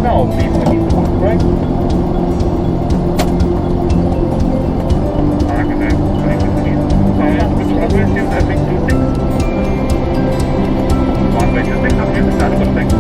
Now, please, release the foot brake. Progressive traffic to 6. 1 by 6, again, start for 6.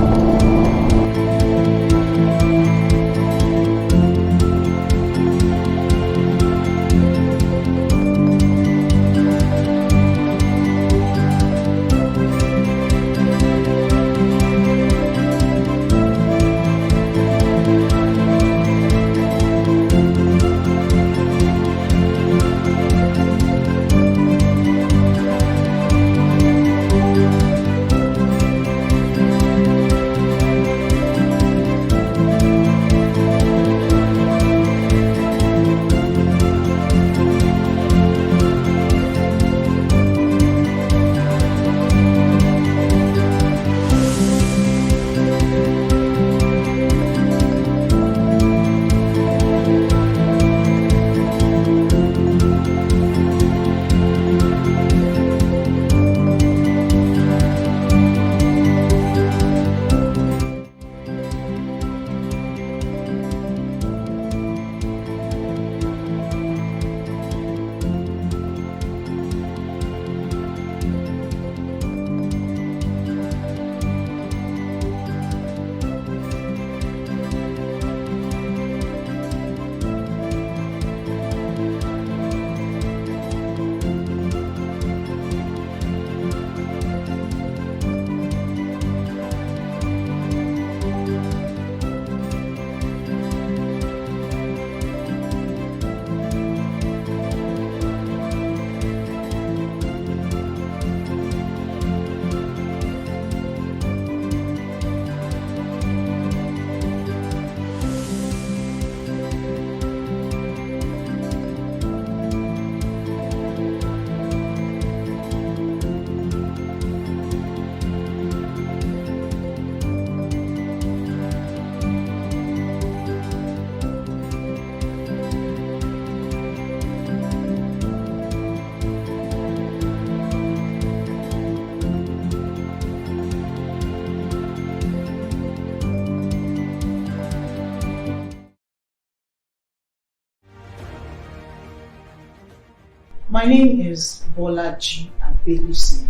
My name is Bolaji Abelusi.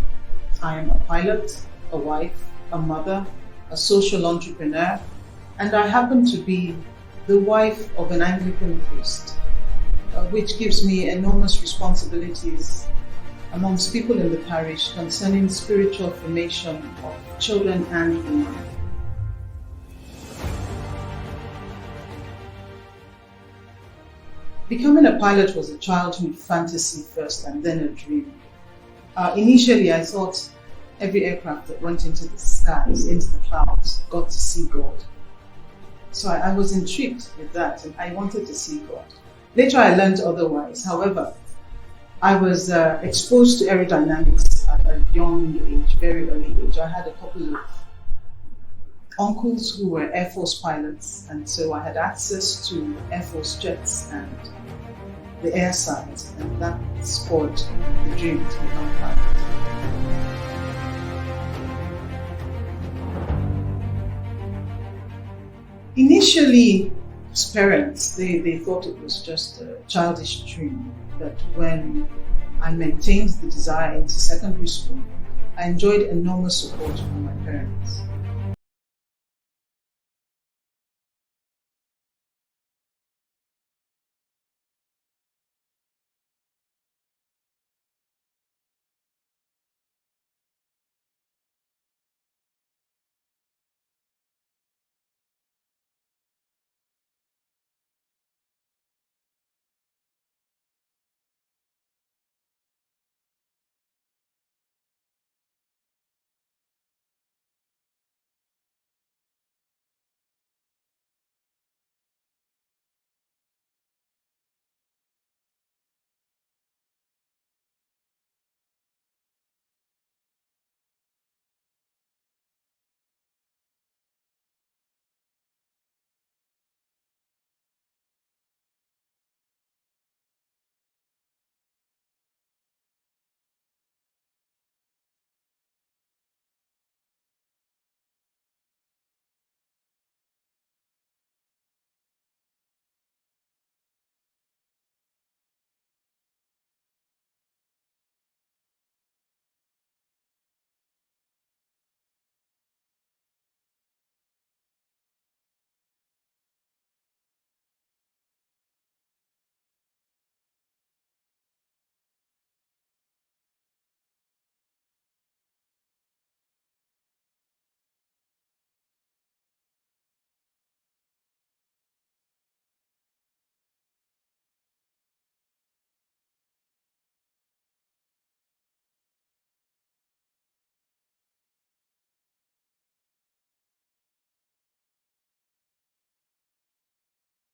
I am a pilot, a wife, a mother, a social entrepreneur, and I happen to be the wife of an Anglican priest, which gives me enormous responsibilities amongst people in the parish concerning spiritual formation of children and women. Becoming a pilot was a childhood fantasy first and then a dream. Initially, I thought every aircraft that went into the skies, into the clouds, got to see God. So I was intrigued with that and I wanted to see God. Later, I learned otherwise. However, I was exposed to aerodynamics at a young age, very early age. I had a couple of uncles who were Air Force pilots, and so I had access to Air Force jets and the air side, and that spurred the dream to become a pilot. Initially, as parents, they thought it was just a childish dream, but when I maintained the desire into secondary school, I enjoyed enormous support from my parents.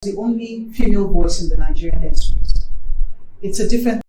the only female voice in the Nigerian airspace. It's a different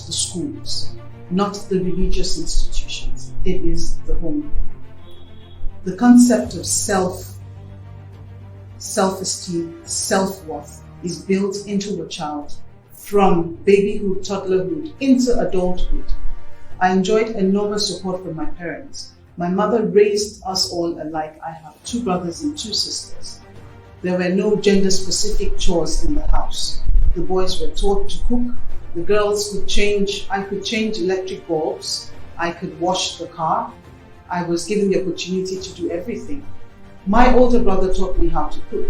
the schools, not the religious institutions. It is the home. The concept of self-esteem, self-worth is built into a child from babyhood, toddlerhood, into adulthood. I enjoyed enormous support from my parents. My mother raised us all alike. I have 2 brothers and 2 sisters. There were no gender-specific chores in the house. The boys were taught to cook. The girls could change. I could change electric bulbs. I could wash the car. I was given the opportunity to do everything. My older brother taught me how to cook,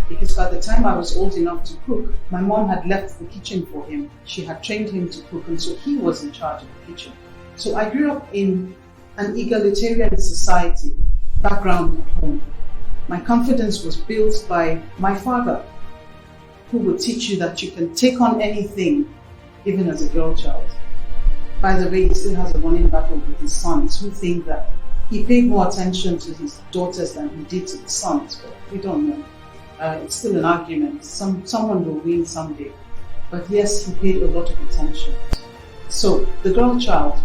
because by the time I was old enough to cook, my mom had left the kitchen for him. She had trained him to cook, and so he was in charge of the kitchen. So I grew up in an egalitarian society background at home. My confidence was built by my father, who would teach you that you can take on anything, even as a girl child. By the way, he still has a running battle with his sons, who think that he paid more attention to his daughters than he did to the sons, but we don't know. It's still an argument. Someone will win someday. But yes, he paid a lot of attention. So the girl child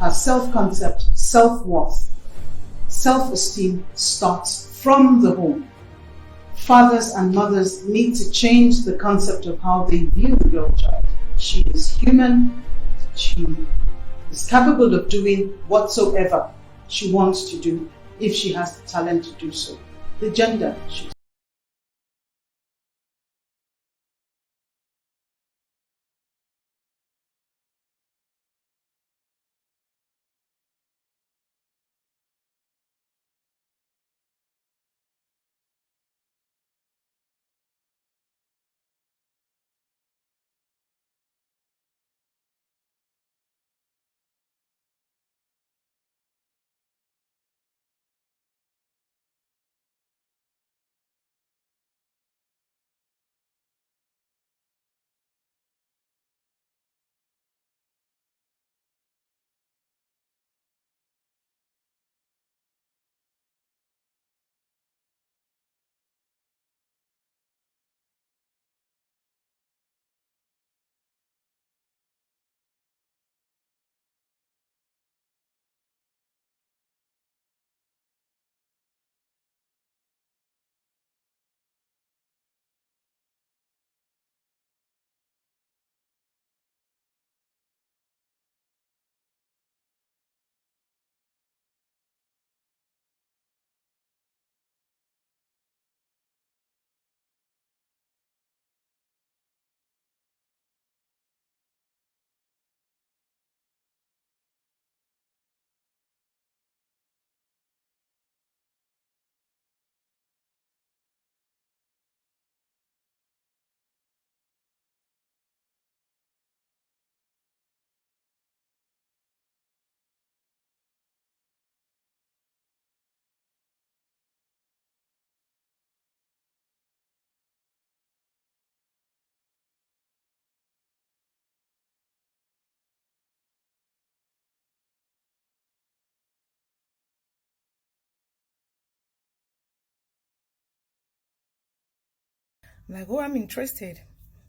has self-concept, self-worth, self-esteem starts from the home. Fathers and mothers need to change the concept of how they view the girl child. She is human. She is capable of doing whatsoever she wants to do if she has the talent to do so. The gender should I'm like, oh, I'm interested.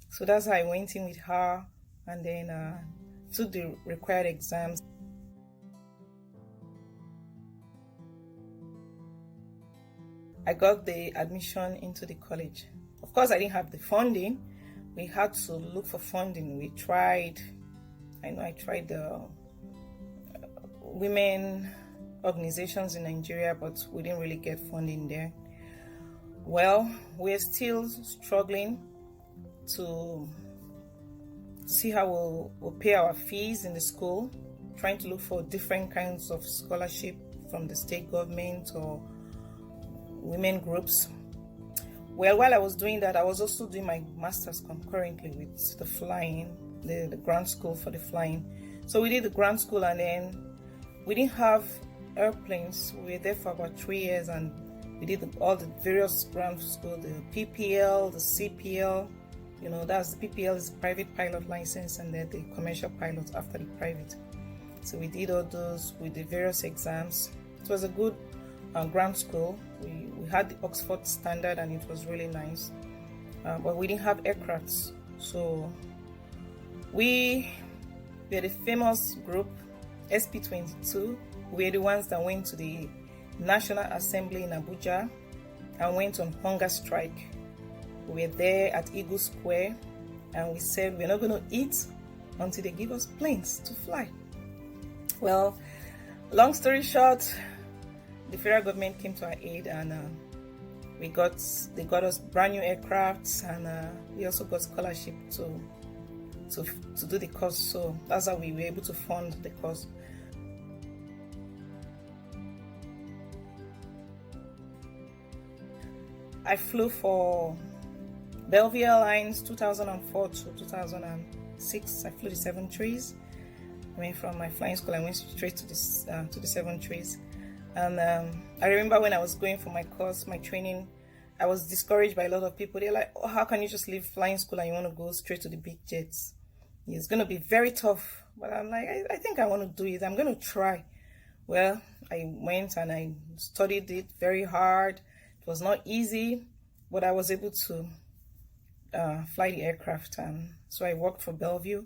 So that's how I went in with her, and then took the required exams. I got the admission into the college. Of course, I didn't have the funding. We had to look for funding. We tried, I tried the women organizations in Nigeria, but we didn't really get funding there. Well, we're still struggling to see how we'll pay our fees in the school, trying to look for different kinds of scholarship from the state government or women groups. Well, while I was doing that, I was also doing my master's concurrently with the flying, the grant school for the flying. So we did the grant school, and then we didn't have airplanes. We were there for about 3 years, and we did all the various grant school, the PPL, the CPL. You know, that's the PPL is private pilot license, and then the commercial pilots after the private. So we did all those with the various exams. It was a good grant school. We had the Oxford standard, and it was really nice. But we didn't have aircrafts. So we were the famous group, SP22. We were the ones that went to the National Assembly in Abuja and went on hunger strike. We were there at Eagle Square, and we said we're not going to eat until they give us planes to fly. Well, long story short, the federal government came to our aid, and they got us brand new aircrafts, and we also got scholarship to do the course. So that's how we were able to fund the course. I flew for Bellevue Airlines 2004 to 2006. I flew the 737s. I mean, from my flying school, I went straight to the 737s. And I remember when I was going for my course, my training, I was discouraged by a lot of people. They're like, oh, how can you just leave flying school and you want to go straight to the big jets? It's going to be very tough. But I'm like, I think I want to do it. I'm going to try. Well, I went and I studied it very hard. It was not easy, but I was able to fly the aircraft. And so I worked for Bellevue.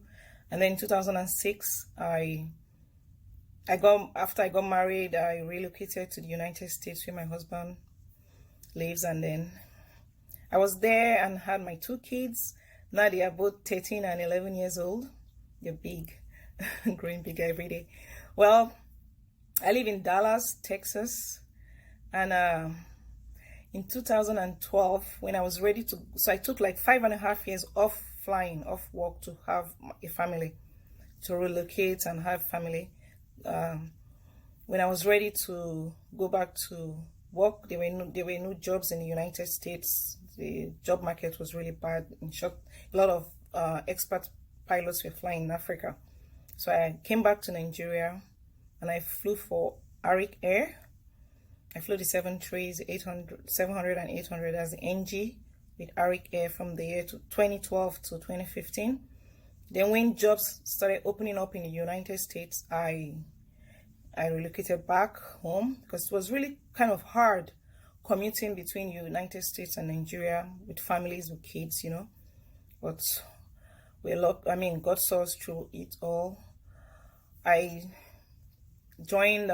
And then in 2006, after I got married, I relocated to the United States where my husband lives, and then I was there and had my 2 kids. Now they are both 13 and 11 years old. They're big, growing bigger every day. Well, I live in Dallas, Texas, and in 2012, when I was ready to, so I took like 5.5 years off flying, off work, to have a family, to relocate and have family. When I was ready to go back to work, there were no jobs in the United States. The job market was really bad. In short, a lot of expat pilots were flying in Africa. So I came back to Nigeria, and I flew for Arik Air. I flew the 700 and 800 as the NG with Arik Air from the year 2012 to 2015. Then when jobs started opening up in the United States, I relocated back home, because it was really kind of hard commuting between United States and Nigeria with families, with kids, you know. But God saw us through it all. I joined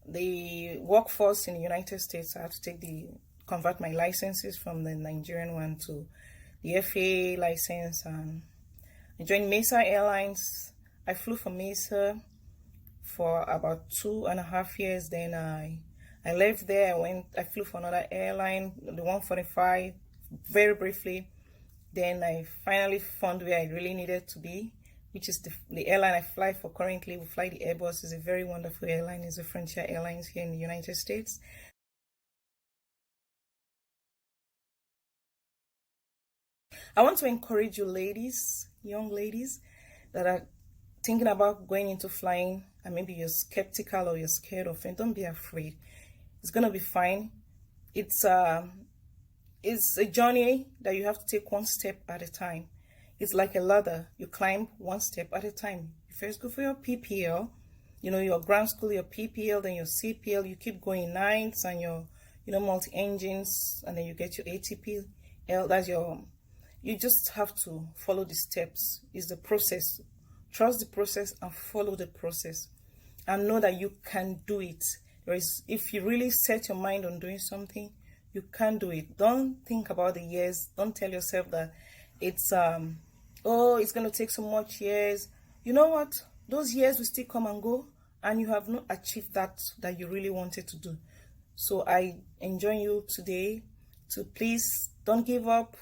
the workforce in the United States. I had to convert my licenses from the Nigerian one to the FAA license, and I joined Mesa Airlines. I flew for Mesa for about 2.5 years. Then I left there. I flew for another airline, the 145, very briefly. Then I finally found where I really needed to be, which is the airline I fly for currently. We fly the Airbus. It's a very wonderful airline. It's a Frontier Airlines here in the United States. I want to encourage you ladies, young ladies, that are thinking about going into flying, and maybe you're skeptical or you're scared of it. Don't be afraid. It's going to be fine. It's a journey that you have to take one step at a time. It's like a ladder. You climb one step at a time. You first go for your PPL, your ground school, your PPL, then your CPL. You keep going nights and your, multi-engines, and then you get your ATP. that's your, you just have to follow the steps. It's the process. Trust the process and follow the process, and know that you can do it. If you really set your mind on doing something, you can do it. Don't think about the years. Don't tell yourself that it's oh, it's going to take so much years. You know what? Those years will still come and go, and you have not achieved that you really wanted to do. So I enjoin you today to please don't give up.